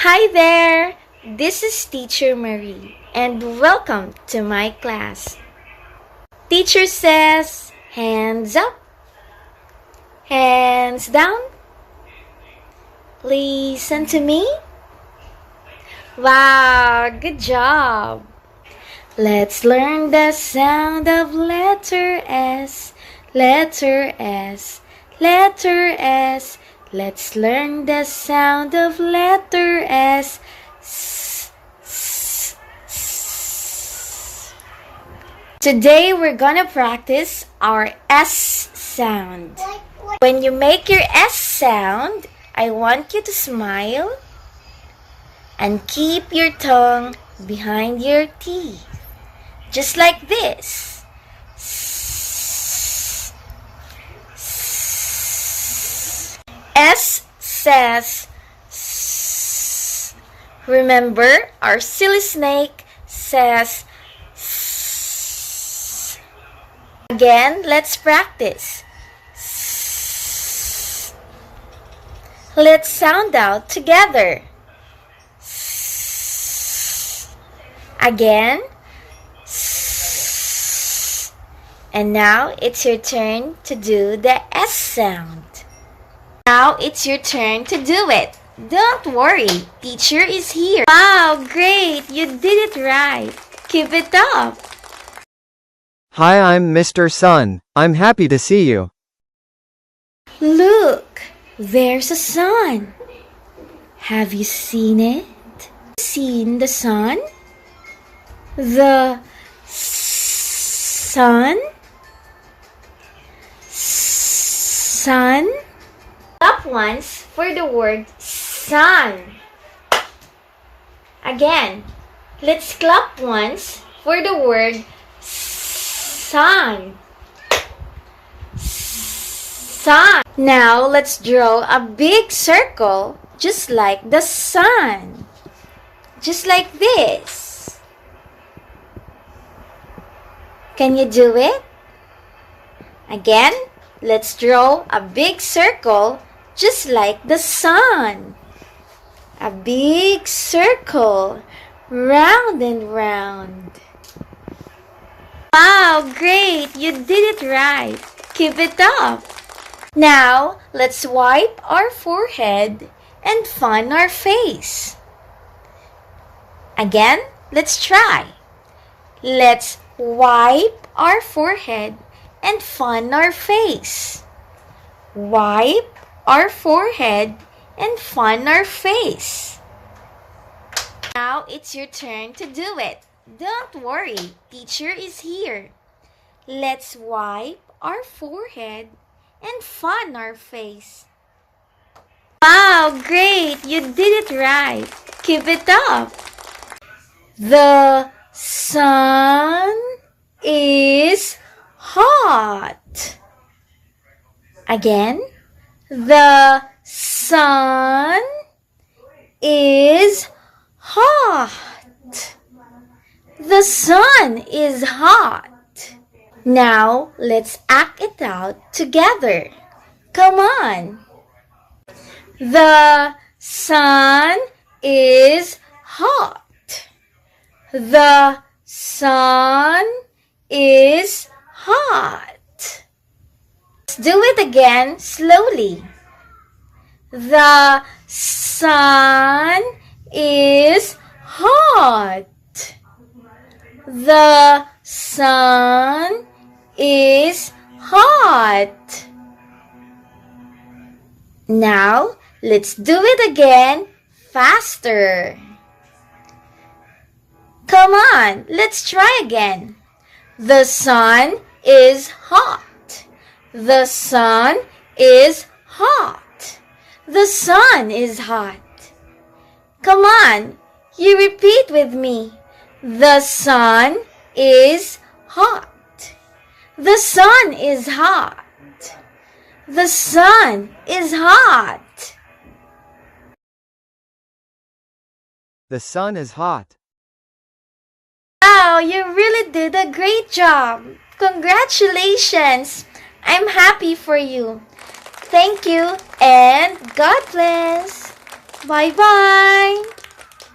Hi there! This is Teacher Marie and welcome to my class. Teacher says, hands up, hands down. Listen to me. Wow, good job. Let's learn the sound of letter S, letter S, letter S. Let's learn the sound of letter S. Today we're gonna practice our S sound. When you make your S sound, I want you to smile and keep your tongue behind your teeth. Just like this. S says S. Remember, our silly snake says S. Again, let's practice. S. Let's sound out together. S. Again. S. And now it's your turn to do the S sound. Now it's your turn to do it. Don't worry, teacher is here. Wow, great! You did it right. Keep it up. Hi, I'm Mr. Sun. I'm happy to see you. Look, there's a sun. Have you seen it? Seen the sun? The sun? Sun? Clap once for the word sun. Again, let's clap once for the word sun. Sun. Now let's draw a big circle just like the sun. Just like this. Can you do it? Again, let's draw a big circle just like the sun. A big circle, round and round. Wow, great! You did it right. Keep it up. Now, let's wipe our forehead and fan our face. Again, let's try. Let's wipe our forehead and fan our face. Wipe our forehead and fan our face. Now it's your turn to do it. Don't worry, teacher is here. Let's wipe our forehead and fan our face. Wow, great! You did it right. Keep it up. The sun is hot. Again, the sun is hot. The sun is hot. Now, let's act it out together. Come on. The sun is hot. The sun is hot. Let's do it again slowly. The sun is hot. The sun is hot. Now, let's do it again faster. Come on, let's try again. The sun is hot. The sun is hot. The sun is hot. Come on, you repeat with me. The sun is hot. The sun is hot. The sun is hot. The sun is hot. Wow, you really did a great job. Congratulations. I'm happy for you. Thank you and God bless. Bye-bye!